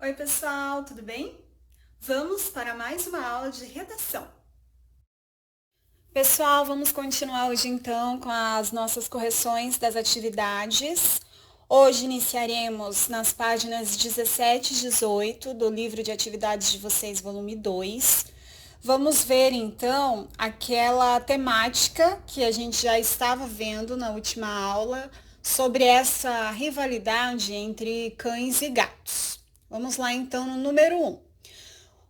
Oi, pessoal, tudo bem? Vamos para mais uma aula de redação. Pessoal, vamos continuar hoje então com as nossas correções das atividades. Hoje iniciaremos nas páginas 17 e 18 do livro de atividades de vocês, volume 2. Vamos ver então aquela temática que a gente já estava vendo na última aula sobre essa rivalidade entre cães e gatos. Vamos lá então no número 1.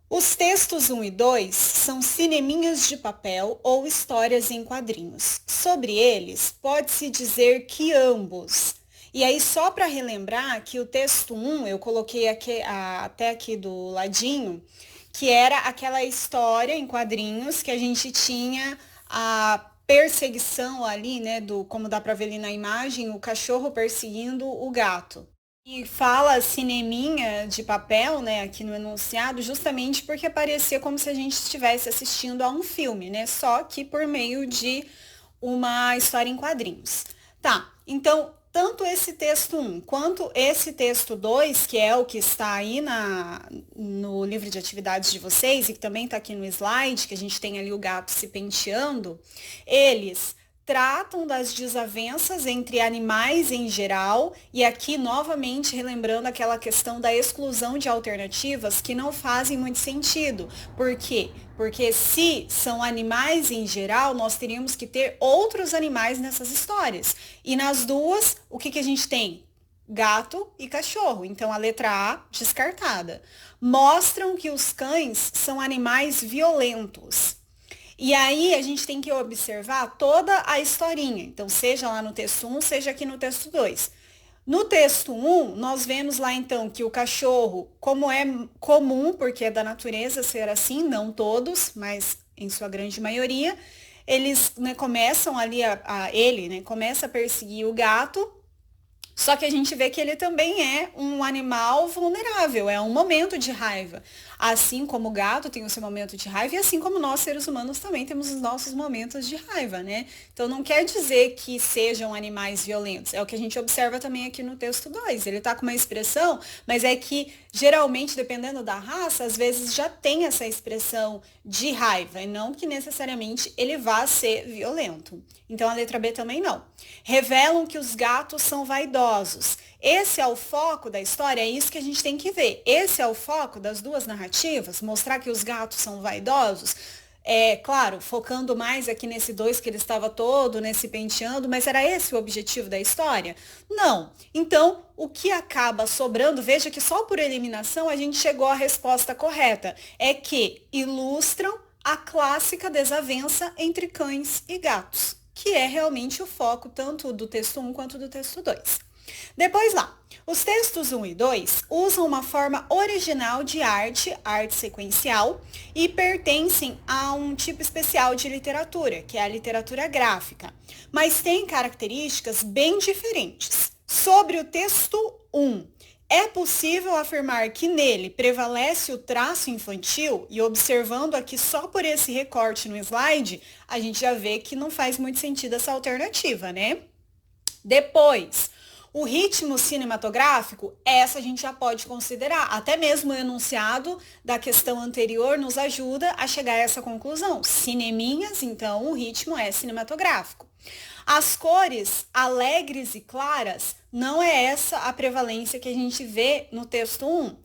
Os textos 1 e 2 são cineminhas de papel ou histórias em quadrinhos. Sobre eles, pode-se dizer que ambos. E aí, só para relembrar que o texto 1, eu coloquei aqui, até aqui do ladinho, que era aquela história em quadrinhos que a gente tinha a perseguição ali, né, como dá para ver ali na imagem, o cachorro perseguindo o gato. E fala cineminha de papel, né, aqui no enunciado, justamente porque parecia como se a gente estivesse assistindo a um filme, né, só que por meio de uma história em quadrinhos. Tá, então, tanto esse texto 1 quanto esse texto 2, que é o que está aí no livro de atividades de vocês, e que também está aqui no slide, que a gente tem ali o gato se penteando, eles tratam das desavenças entre animais em geral, e aqui novamente relembrando aquela questão da exclusão de alternativas que não fazem muito sentido. Por quê? Porque se são animais em geral, nós teríamos que ter outros animais nessas histórias. E nas duas, o que a gente tem? Gato e cachorro. Então a letra A descartada. Mostram que os cães são animais violentos. E aí a gente tem que observar toda a historinha. Então, seja lá no texto 1, seja aqui no texto 2. No texto 1, nós vemos lá então que o cachorro, como é comum, porque é da natureza ser assim, não todos, mas em sua grande maioria, eles, né, começam ali ele, né, começa a perseguir o gato. Só que a gente vê que ele também é um animal vulnerável, é um momento de raiva. Assim como o gato tem o seu momento de raiva, e assim como nós, seres humanos, também temos os nossos momentos de raiva, né? Então não quer dizer que sejam animais violentos. É o que a gente observa também aqui no texto 2. Ele tá com uma expressão, mas é que geralmente, dependendo da raça, às vezes já tem essa expressão de raiva, e não que necessariamente ele vá ser violento. Então a letra B também não. Revelam que os gatos são vaidosos. Esse é o foco da história, é isso que a gente tem que ver. Esse é o foco das duas narrativas, mostrar que os gatos são vaidosos. É, claro, focando mais aqui nesse 2 que ele estava todo, nesse penteando, mas era esse o objetivo da história? Não. Então, o que acaba sobrando, veja que só por eliminação a gente chegou à resposta correta, é que ilustram a clássica desavença entre cães e gatos, que é realmente o foco tanto do texto 1 quanto do texto 2. Depois lá, os textos 1 e 2 usam uma forma original de arte sequencial, e pertencem a um tipo especial de literatura, que é a literatura gráfica, mas têm características bem diferentes. Sobre o texto 1, é possível afirmar que nele prevalece o traço infantil, e observando aqui só por esse recorte no slide, a gente já vê que não faz muito sentido essa alternativa, né? Depois, o ritmo cinematográfico, essa a gente já pode considerar. Até mesmo o enunciado da questão anterior nos ajuda a chegar a essa conclusão. Cineminhas, então, o ritmo é cinematográfico. As cores alegres e claras, não é essa a prevalência que a gente vê no texto 1.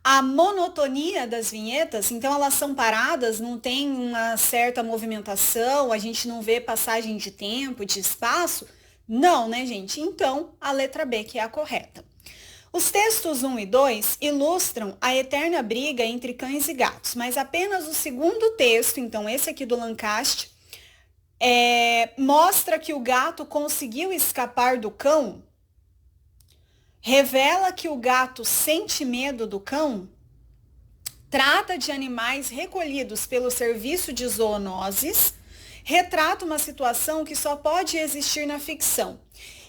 A monotonia das vinhetas, então elas são paradas, não tem uma certa movimentação, a gente não vê passagem de tempo, de espaço. Não, né, gente? Então, a letra B que é a correta. Os textos 1 e 2 ilustram a eterna briga entre cães e gatos, mas apenas o segundo texto, então esse aqui do Lancaster, mostra que o gato conseguiu escapar do cão, revela que o gato sente medo do cão, trata de animais recolhidos pelo serviço de zoonoses, retrata uma situação que só pode existir na ficção.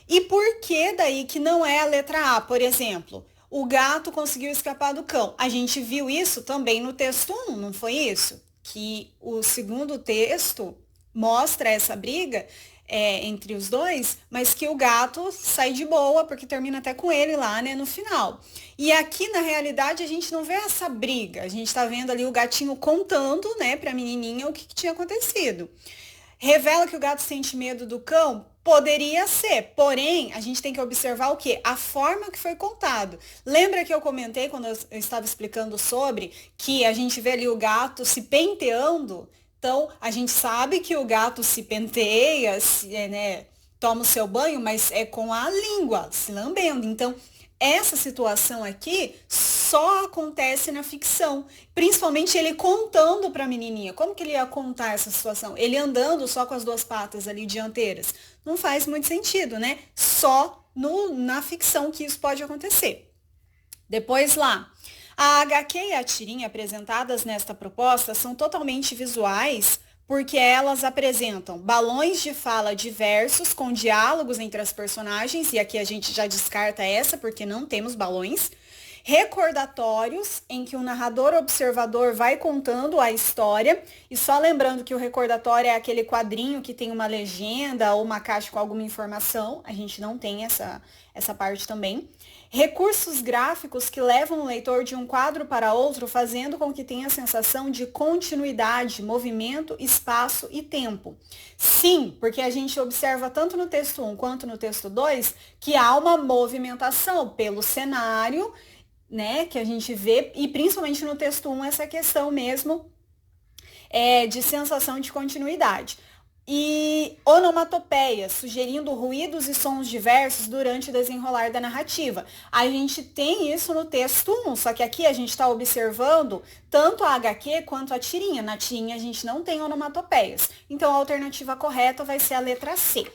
E por que daí que não é a letra A, por exemplo? O gato conseguiu escapar do cão. A gente viu isso também no texto 1, não foi isso? Que o segundo texto mostra essa briga entre os dois, mas que o gato sai de boa, porque termina até com ele lá, né, no final. E aqui, na realidade, a gente não vê essa briga. A gente tá vendo ali o gatinho contando, né, pra menininha o que tinha acontecido. Revela que o gato sente medo do cão? Poderia ser, porém, a gente tem que observar o quê? A forma que foi contado. Lembra que eu comentei quando eu estava explicando sobre que a gente vê ali o gato se penteando? Então, a gente sabe que o gato se penteia, né, toma o seu banho, mas é com a língua, se lambendo. Então, essa situação aqui só acontece na ficção, principalmente ele contando para a menininha. Como que ele ia contar essa situação? Ele andando só com as duas patas ali dianteiras. Não faz muito sentido, né? Só na ficção que isso pode acontecer. Depois lá, a HQ e a tirinha apresentadas nesta proposta são totalmente visuais, porque elas apresentam balões de fala diversos com diálogos entre as personagens, e aqui a gente já descarta essa porque não temos balões. Recordatórios, em que o narrador observador vai contando a história, e só lembrando que o recordatório é aquele quadrinho que tem uma legenda ou uma caixa com alguma informação, a gente não tem essa parte também. Recursos gráficos que levam o leitor de um quadro para outro, fazendo com que tenha a sensação de continuidade, movimento, espaço e tempo. Sim, porque a gente observa tanto no texto 1 quanto no texto 2 que há uma movimentação pelo cenário, né, que a gente vê, e principalmente no texto 1 essa questão mesmo de sensação de continuidade. E onomatopeias, sugerindo ruídos e sons diversos durante o desenrolar da narrativa. A gente tem isso no texto 1, só que aqui a gente está observando tanto a HQ quanto a tirinha. Na tirinha a gente não tem onomatopeias. Então a alternativa correta vai ser a letra C.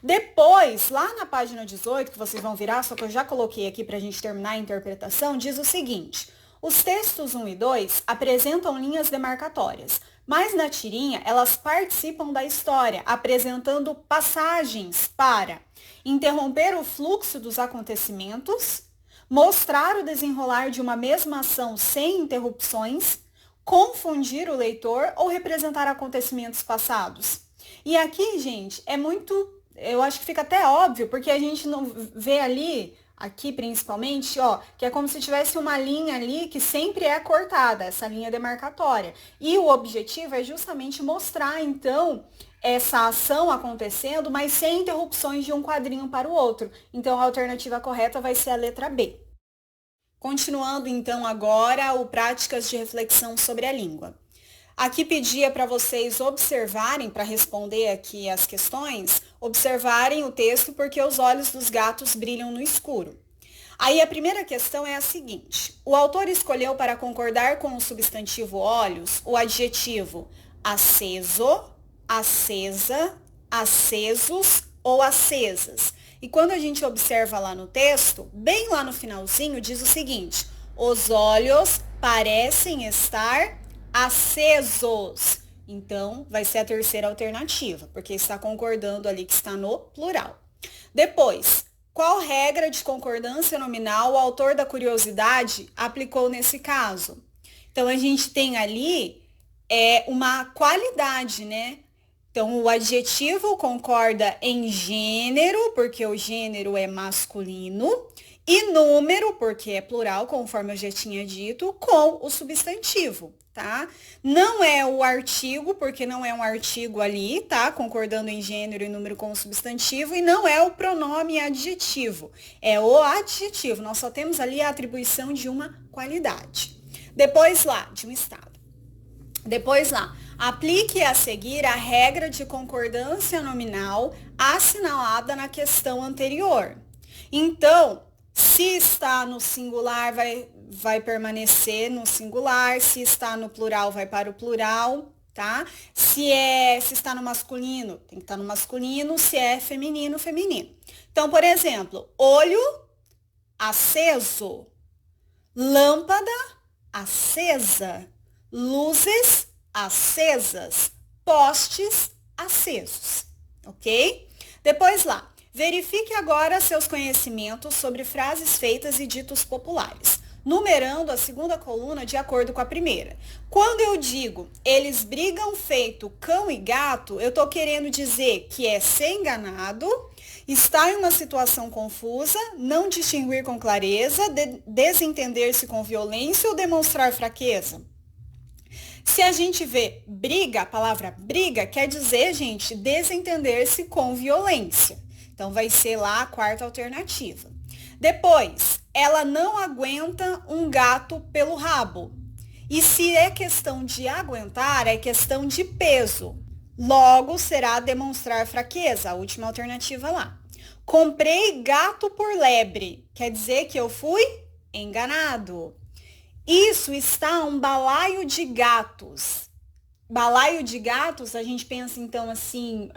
Depois, lá na página 18, que vocês vão virar, só que eu já coloquei aqui para a gente terminar a interpretação, diz o seguinte: os textos 1 e 2 apresentam linhas demarcatórias, mas na tirinha elas participam da história, apresentando passagens para interromper o fluxo dos acontecimentos, mostrar o desenrolar de uma mesma ação sem interrupções, confundir o leitor ou representar acontecimentos passados. E aqui, gente, eu acho que fica até óbvio, porque a gente não vê ali, aqui principalmente, que é como se tivesse uma linha ali que sempre é cortada, essa linha demarcatória. E o objetivo é justamente mostrar, então, essa ação acontecendo, mas sem interrupções de um quadrinho para o outro. Então, a alternativa correta vai ser a letra B. Continuando, então, agora, o Práticas de Reflexão sobre a Língua. Aqui pedia para vocês observarem, para responder aqui as questões, observarem o texto porque os olhos dos gatos brilham no escuro. Aí a primeira questão é a seguinte: o autor escolheu para concordar com o substantivo olhos o adjetivo aceso, acesa, acesos ou acesas. E quando a gente observa lá no texto, bem lá no finalzinho, diz o seguinte: os olhos parecem estar acesos. Então, vai ser a terceira alternativa, porque está concordando ali que está no plural. Depois, qual regra de concordância nominal o autor da curiosidade aplicou nesse caso? Então, a gente tem ali uma qualidade, né? Então, o adjetivo concorda em gênero, porque o gênero é masculino, e número, porque é plural, conforme eu já tinha dito, com o substantivo, tá? Não é o artigo, porque não é um artigo ali, tá? Concordando em gênero e número com o substantivo, e não é o pronome adjetivo, é o adjetivo. Nós só temos ali a atribuição de uma qualidade. Depois lá, de um estado. Depois lá, aplique a seguir a regra de concordância nominal assinalada na questão anterior. Então, se está no singular, vai permanecer no singular. Se está no plural, vai para o plural, tá? Se está no masculino, tem que estar no masculino. Se é feminino, feminino. Então, por exemplo, olho aceso, lâmpada acesa, luzes acesas, postes acesos, ok? Depois lá, verifique agora seus conhecimentos sobre frases feitas e ditos populares. numerando a segunda coluna de acordo com a primeira. Quando eu digo eles brigam feito cão e gato, eu estou querendo dizer que é ser enganado, estar em uma situação confusa, não distinguir com clareza, desentender-se com violência ou demonstrar fraqueza. Se a gente vê briga, a palavra briga quer dizer, gente, desentender-se com violência. Então vai ser lá a quarta alternativa. Depois, ela não aguenta um gato pelo rabo. E se é questão de aguentar, é questão de peso. Logo, será demonstrar fraqueza, a última alternativa lá. Comprei gato por lebre, quer dizer que eu fui enganado. Isso está um balaio de gatos. Balaio de gatos, a gente pensa então assim,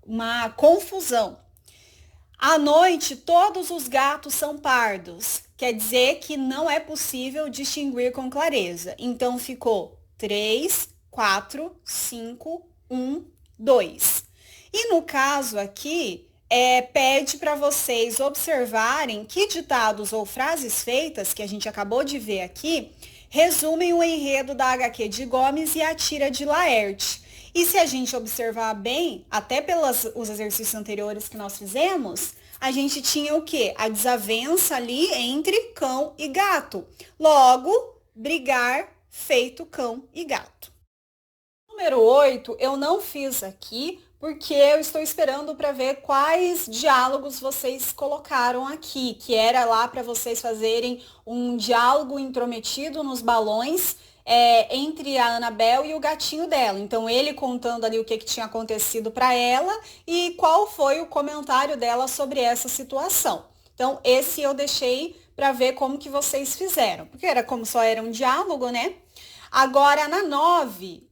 uma confusão. À noite, todos os gatos são pardos. Quer dizer que não é possível distinguir com clareza. Então, ficou 3, 4, 5, 1, 2. E no caso aqui, pede para vocês observarem que ditados ou frases feitas, que a gente acabou de ver aqui, resumem o enredo da HQ de Gomes e a tira de Laerte. E se a gente observar bem, até pelos exercícios anteriores que nós fizemos, a gente tinha o quê? A desavença ali entre cão e gato. Logo, brigar feito cão e gato. Número 8, eu não fiz aqui, porque eu estou esperando para ver quais diálogos vocês colocaram aqui, que era lá para vocês fazerem um diálogo intrometido nos balões, entre a Anabel e o gatinho dela. Então, ele contando ali o que tinha acontecido para ela e qual foi o comentário dela sobre essa situação. Então, esse eu deixei para ver como que vocês fizeram, porque era como só era um diálogo, né? Agora, na 9,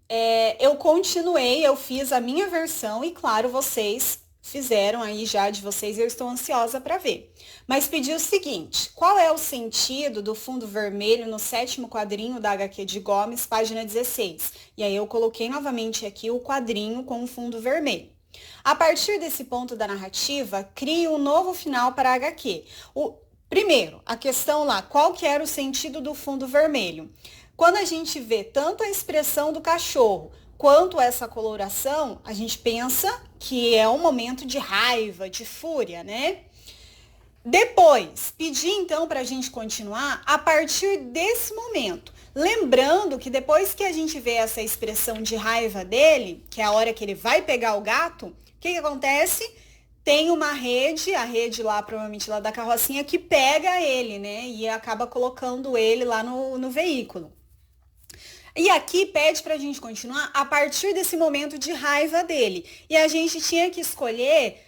eu continuei, eu fiz a minha versão e, claro, vocês fizeram aí já de vocês, eu estou ansiosa para ver. Mas pedi o seguinte, qual é o sentido do fundo vermelho no 7º quadrinho da HQ de Gomes, página 16? E aí eu coloquei novamente aqui o quadrinho com o fundo vermelho. A partir desse ponto da narrativa, crie um novo final para a HQ. Primeiro, a questão lá, qual que era o sentido do fundo vermelho? Quando a gente vê tanto a expressão do cachorro quanto essa coloração, a gente pensa que é um momento de raiva, de fúria, né? Depois, pedi então para a gente continuar a partir desse momento. Lembrando que depois que a gente vê essa expressão de raiva dele, que é a hora que ele vai pegar o gato, o que acontece? Tem uma rede, a rede lá, provavelmente lá da carrocinha, que pega ele, né? E acaba colocando ele lá no veículo. E aqui pede para a gente continuar a partir desse momento de raiva dele. E a gente tinha que escolher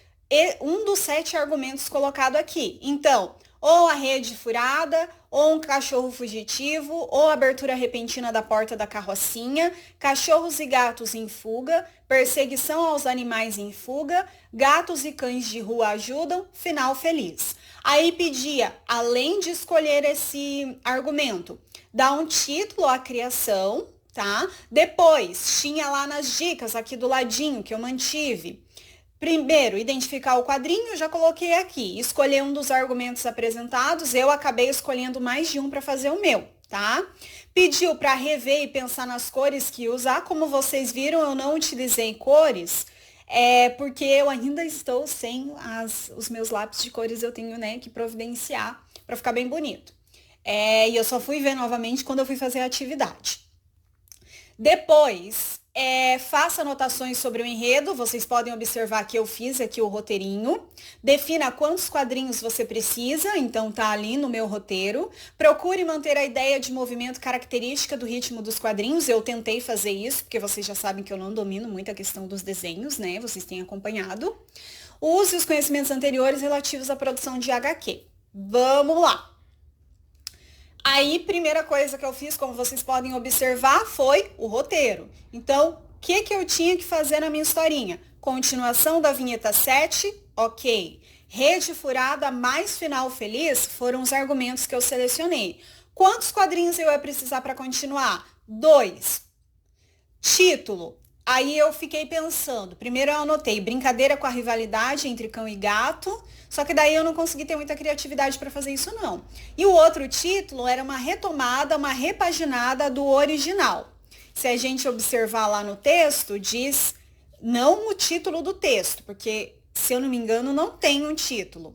um dos 7 argumentos colocados aqui. Então, ou a rede furada, ou um cachorro fugitivo, ou abertura repentina da porta da carrocinha, cachorros e gatos em fuga, perseguição aos animais em fuga, gatos e cães de rua ajudam, final feliz. Aí pedia, além de escolher esse argumento, dá um título à criação, tá? Depois, tinha lá nas dicas aqui do ladinho que eu mantive. Primeiro, identificar o quadrinho, já coloquei aqui. Escolher um dos argumentos apresentados, eu acabei escolhendo mais de um para fazer o meu, tá? Pediu para rever e pensar nas cores que usar. Como vocês viram, eu não utilizei cores, porque eu ainda estou sem os meus lápis de cores, eu tenho, né, que providenciar para ficar bem bonito. E eu só fui ver novamente quando eu fui fazer a atividade. Depois, faça anotações sobre o enredo. Vocês podem observar que eu fiz aqui o roteirinho. Defina quantos quadrinhos você precisa, então tá ali no meu roteiro. Procure manter a ideia de movimento característica do ritmo dos quadrinhos. Eu tentei fazer isso, porque vocês já sabem que eu não domino muito a questão dos desenhos, né? Vocês têm acompanhado. Use os conhecimentos anteriores relativos à produção de HQ. Vamos lá! Aí, primeira coisa que eu fiz, como vocês podem observar, foi o roteiro. Então, o que eu tinha que fazer na minha historinha? Continuação da vinheta 7, ok. Rede furada mais final feliz foram os argumentos que eu selecionei. Quantos quadrinhos eu ia precisar para continuar? 2. Título. Aí eu fiquei pensando, primeiro eu anotei brincadeira com a rivalidade entre cão e gato, só que daí eu não consegui ter muita criatividade para fazer isso não. E o outro título era uma retomada, uma repaginada do original. Se a gente observar lá no texto, diz não o título do texto, porque se eu não me engano não tem um título.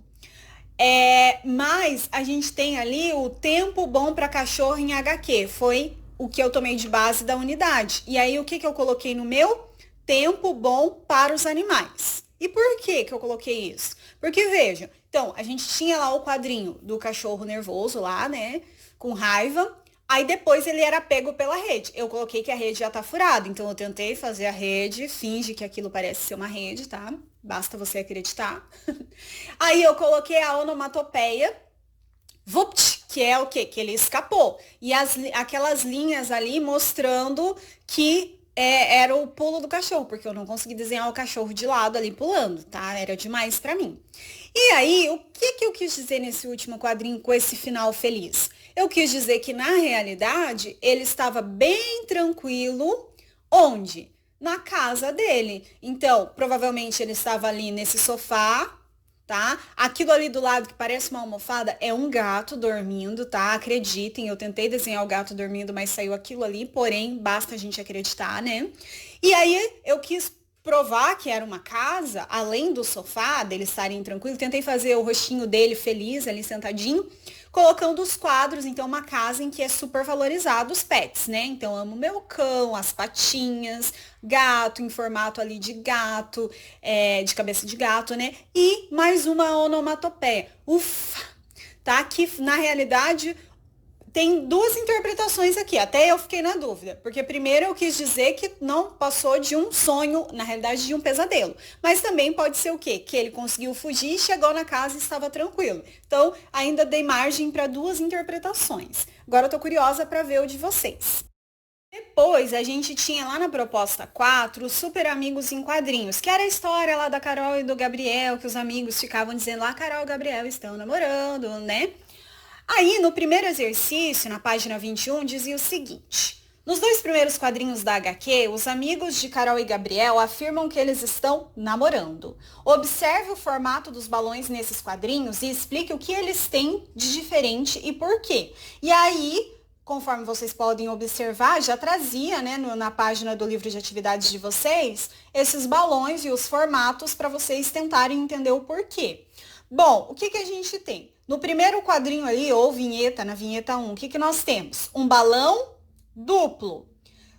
Mas a gente tem ali o tempo bom para cachorro em HQ, foi o que eu tomei de base da unidade. E aí o que eu coloquei no meu? Tempo bom para os animais. E por que eu coloquei isso? Porque veja, então a gente tinha lá o quadrinho do cachorro nervoso lá, né, com raiva. Aí depois ele era pego pela rede. Eu coloquei que a rede já tá furada, então eu tentei fazer a rede, finge que aquilo parece ser uma rede, tá? Basta você acreditar. Aí eu coloquei a onomatopeia, vupt, que é o quê? Que ele escapou. E aquelas linhas ali mostrando que era o pulo do cachorro, porque eu não consegui desenhar o cachorro de lado ali pulando, tá? Era demais pra mim. E aí, o que eu quis dizer nesse último quadrinho com esse final feliz? Eu quis dizer que, na realidade, ele estava bem tranquilo, onde? Na casa dele. Então, provavelmente ele estava ali nesse sofá, tá? Aquilo ali do lado que parece uma almofada é um gato dormindo, tá? Acreditem, eu tentei desenhar o gato dormindo, mas saiu aquilo ali, porém, basta a gente acreditar, né? E aí eu quis provar que era uma casa, além do sofá, dele estarem tranquilo, tentei fazer o rostinho dele feliz ali sentadinho, colocando os quadros, então uma casa em que é super valorizado os pets, né? Então amo meu cão, as patinhas, gato em formato ali de gato, de cabeça de gato, né? E mais uma onomatopeia. Ufa! Tá? Que na realidade tem duas interpretações aqui, até eu fiquei na dúvida, porque primeiro eu quis dizer que não passou de um sonho, na realidade de um pesadelo, mas também pode ser o quê? Que ele conseguiu fugir, chegou na casa e estava tranquilo. Então, ainda dei margem para duas interpretações. Agora eu tô curiosa para ver o de vocês. Depois, a gente tinha lá na proposta 4 os Super Amigos em Quadrinhos, que era a história lá da Carol e do Gabriel, que os amigos ficavam dizendo lá, Carol e Gabriel estão namorando, né? Aí, no primeiro exercício, na página 21, dizia o seguinte: nos dois primeiros quadrinhos da HQ, os amigos de Carol e Gabriel afirmam que eles estão namorando. Observe o formato dos balões nesses quadrinhos e explique o que eles têm de diferente e por quê. E aí, conforme vocês podem observar, já trazia, né, na página do livro de atividades de vocês, esses balões e os formatos para vocês tentarem entender o porquê. Bom, o que a gente tem? No primeiro quadrinho ali, ou vinheta, na vinheta 1, o que nós temos? Um balão duplo.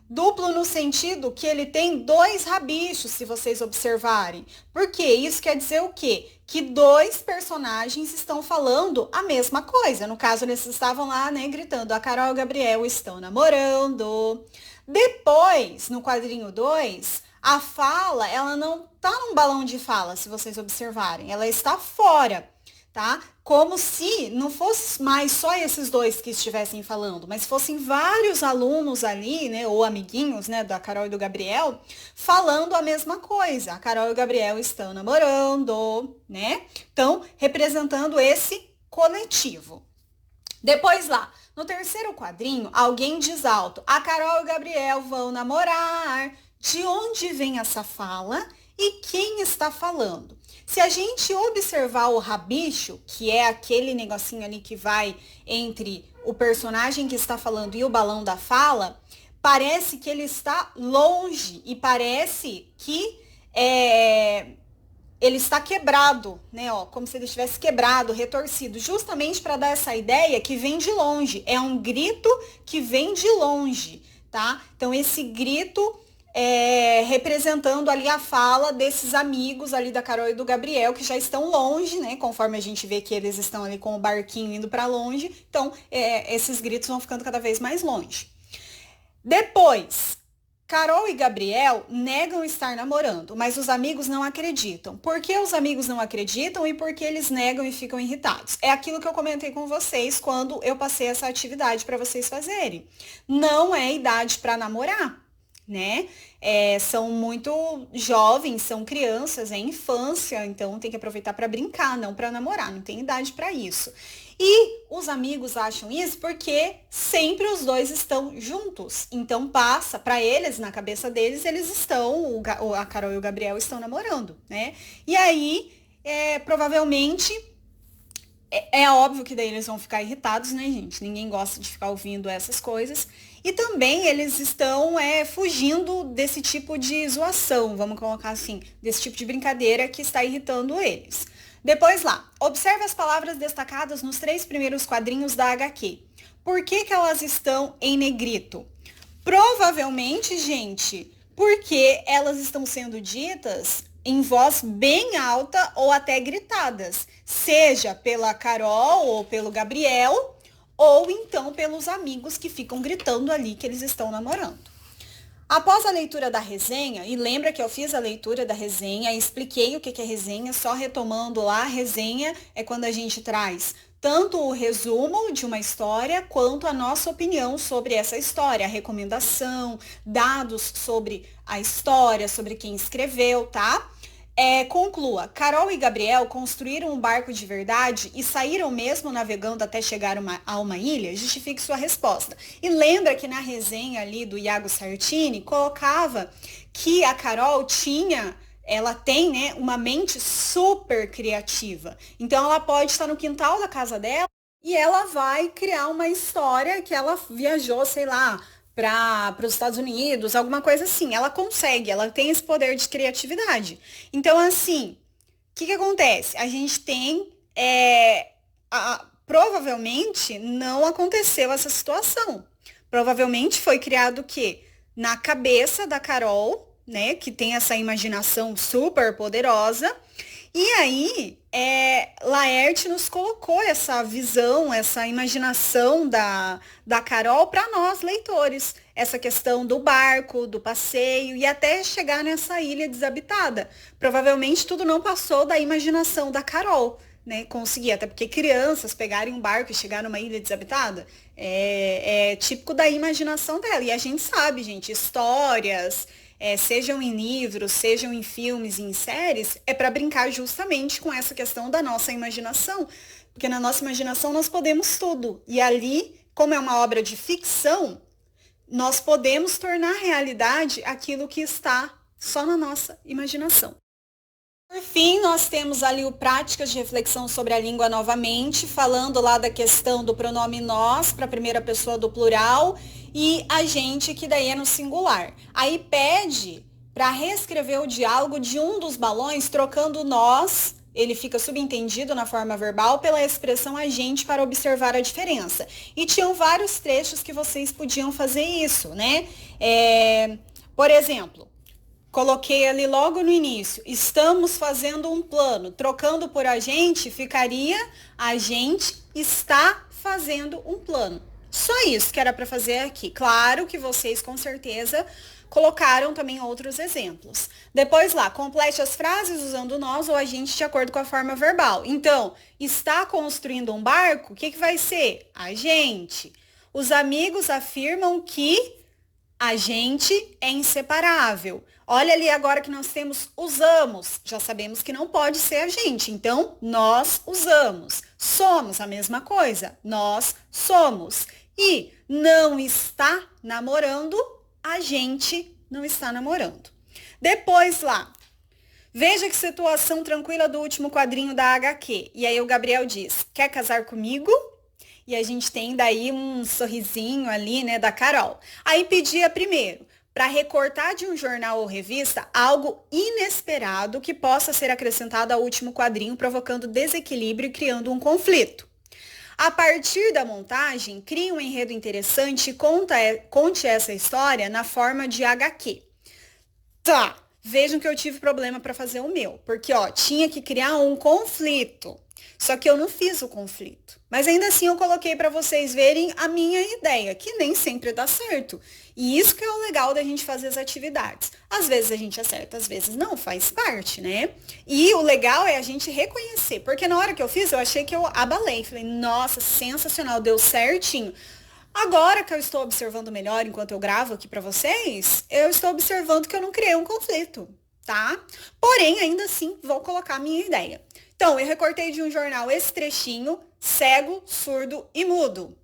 Duplo no sentido que ele tem dois rabichos, se vocês observarem. Por quê? Isso quer dizer o quê? Que dois personagens estão falando a mesma coisa. No caso, eles estavam lá, né, gritando, a Carol e o Gabriel estão namorando. Depois, no quadrinho 2, a fala, ela não tá num balão de fala, se vocês observarem. Ela está fora. Tá? Como se não fosse mais só esses dois que estivessem falando, mas fossem vários alunos ali, né, ou amiguinhos, né, da Carol e do Gabriel, falando a mesma coisa. A Carol e o Gabriel estão namorando, né? Então, representando esse coletivo. Depois lá, no terceiro quadrinho, alguém diz alto, a Carol e o Gabriel vão namorar. De onde vem essa fala e quem está falando? Se a gente observar o rabicho, que é aquele negocinho ali que vai entre o personagem que está falando e o balão da fala, parece que ele está longe e parece que ele está quebrado, né? Ó, como se ele estivesse quebrado, retorcido, justamente para dar essa ideia que vem de longe. É um grito que vem de longe, tá? Então, esse grito representando ali a fala desses amigos ali da Carol e do Gabriel, que já estão longe, né? Conforme a gente vê que eles estão ali com o barquinho indo para longe. Então, esses gritos vão ficando cada vez mais longe. Depois, Carol e Gabriel negam estar namorando, mas os amigos não acreditam. Por que os amigos não acreditam e por que eles negam e ficam irritados? É aquilo que eu comentei com vocês quando eu passei essa atividade para vocês fazerem. Não é idade para namorar, né? São muito jovens, são crianças, é infância, então tem que aproveitar para brincar, não para namorar, não tem idade para isso. E os amigos acham isso porque sempre os dois estão juntos. Então passa para eles, na cabeça deles, eles estão, a Carol e o Gabriel estão namorando, né? E aí, provavelmente, é óbvio que daí eles vão ficar irritados, né, gente? Ninguém gosta de ficar ouvindo essas coisas. E também eles estão fugindo desse tipo de zoação, vamos colocar assim, desse tipo de brincadeira que está irritando eles. Depois lá, observe as palavras destacadas nos 3 primeiros quadrinhos da HQ. Por que que elas estão em negrito? Provavelmente, gente, porque elas estão sendo ditas em voz bem alta ou até gritadas, seja pela Carol ou pelo Gabriel, ou então pelos amigos que ficam gritando ali que eles estão namorando. Após a leitura da resenha, e lembra que eu fiz a leitura da resenha e expliquei o que é resenha, só retomando lá, a resenha é quando a gente traz tanto o resumo de uma história, quanto a nossa opinião sobre essa história, a recomendação, dados sobre a história, sobre quem escreveu, tá? Conclua, Carol e Gabriel construíram um barco de verdade e saíram mesmo navegando até chegar a uma ilha? Justifique sua resposta. E lembra que na resenha ali do Iago Sartini, colocava que a Carol ela tem, né, uma mente super criativa. Então ela pode estar no quintal da casa dela e ela vai criar uma história que ela viajou, sei lá, para os Estados Unidos, alguma coisa assim. Ela consegue, ela tem esse poder de criatividade. Então, assim, o que acontece? A gente tem. Provavelmente não aconteceu essa situação. Provavelmente foi criado o quê? Na cabeça da Carol, né? Que tem essa imaginação super poderosa. E aí, Laerte nos colocou essa visão, essa imaginação da Carol para nós, leitores. Essa questão do barco, do passeio e até chegar nessa ilha desabitada. Provavelmente tudo não passou da imaginação da Carol, né? Conseguir, até porque crianças pegarem um barco e chegar numa ilha desabitada é típico da imaginação dela. E a gente sabe, gente, histórias... sejam em livros, sejam em filmes e em séries, é para brincar justamente com essa questão da nossa imaginação. Porque na nossa imaginação nós podemos tudo. E ali, como é uma obra de ficção, nós podemos tornar realidade aquilo que está só na nossa imaginação. Por fim, nós temos ali o Práticas de Reflexão sobre a Língua novamente, falando lá da questão do pronome nós para a primeira pessoa do plural e a gente, que daí é no singular. Aí pede para reescrever o diálogo de um dos balões, trocando nós, ele fica subentendido na forma verbal, pela expressão a gente para observar a diferença. E tinham vários trechos que vocês podiam fazer isso, né? Por exemplo, coloquei ali logo no início, estamos fazendo um plano. Trocando por a gente, ficaria a gente está fazendo um plano. Só isso que era para fazer aqui. Claro que vocês com certeza colocaram também outros exemplos. Depois lá, complete as frases usando nós ou a gente de acordo com a forma verbal. Então, está construindo um barco? O que vai ser? A gente. Os amigos afirmam que a gente é inseparável. Olha ali agora que nós temos usamos. Já sabemos que não pode ser a gente. Então, nós usamos. Somos a mesma coisa. Nós somos. E não está namorando, a gente não está namorando. Depois lá. Veja que situação tranquila do último quadrinho da HQ. E aí o Gabriel diz, quer casar comigo? E a gente tem daí um sorrisinho ali, né, da Carol. Aí pedia primeiro para recortar de um jornal ou revista algo inesperado que possa ser acrescentado ao último quadrinho, provocando desequilíbrio e criando um conflito. A partir da montagem, crie um enredo interessante e conte essa história na forma de HQ. Tá, vejam que eu tive problema para fazer o meu, porque tinha que criar um conflito. Só que eu não fiz o conflito. Mas ainda assim eu coloquei para vocês verem a minha ideia, que nem sempre dá certo. E isso que é o legal da gente fazer as atividades. Às vezes a gente acerta, às vezes não, faz parte, né? E o legal é a gente reconhecer, porque na hora que eu fiz, eu achei que eu abalei. Falei, nossa, sensacional, deu certinho. Agora que eu estou observando melhor enquanto eu gravo aqui para vocês, eu estou observando que eu não criei um conflito, tá? Porém, ainda assim, vou colocar a minha ideia. Então, eu recortei de um jornal esse trechinho, cego, surdo e mudo.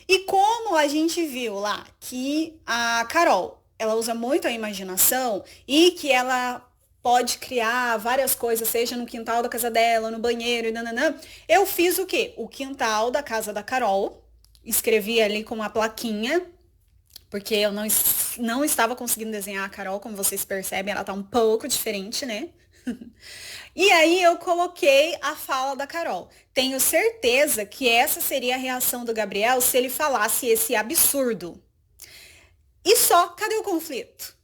E como a gente viu lá que a Carol, ela usa muito a imaginação e que ela pode criar várias coisas, seja no quintal da casa dela, no banheiro e nananã, eu fiz o quê? O quintal da casa da Carol, escrevi ali com uma plaquinha, porque eu não estava conseguindo desenhar a Carol, como vocês percebem, ela tá um pouco diferente, né? E aí eu coloquei a fala da Carol. Tenho certeza que essa seria a reação do Gabriel se ele falasse esse absurdo. E só, cadê o conflito?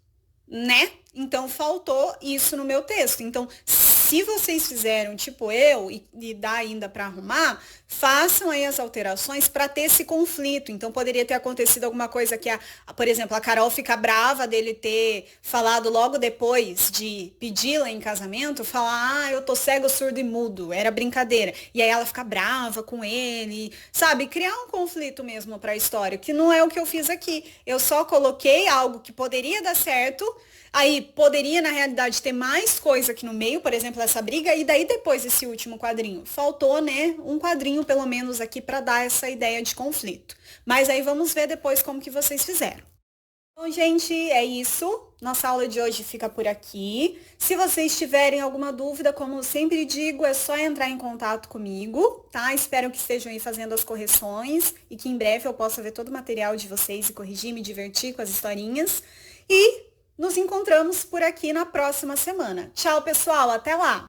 Né? Então faltou isso no meu texto. Então, se vocês fizeram tipo eu e dá ainda para arrumar, façam aí as alterações para ter esse conflito. Então poderia ter acontecido alguma coisa que por exemplo, a Carol fica brava dele ter falado logo depois de pedi-la em casamento, falar: "Ah, eu tô cego, surdo e mudo". Era brincadeira. E aí ela fica brava com ele, sabe? Criar um conflito mesmo para a história, que não é o que eu fiz aqui. Eu só coloquei algo que poderia dar certo. Aí poderia, na realidade, ter mais coisa aqui no meio, por exemplo, essa briga, e daí depois esse último quadrinho. Faltou, né, um quadrinho pelo menos aqui para dar essa ideia de conflito. Mas aí vamos ver depois como que vocês fizeram. Bom, gente, é isso. Nossa aula de hoje fica por aqui. Se vocês tiverem alguma dúvida, como eu sempre digo, é só entrar em contato comigo, tá? Espero que estejam aí fazendo as correções e que em breve eu possa ver todo o material de vocês e corrigir, me divertir com as historinhas. E nos encontramos por aqui na próxima semana. Tchau, pessoal, até lá!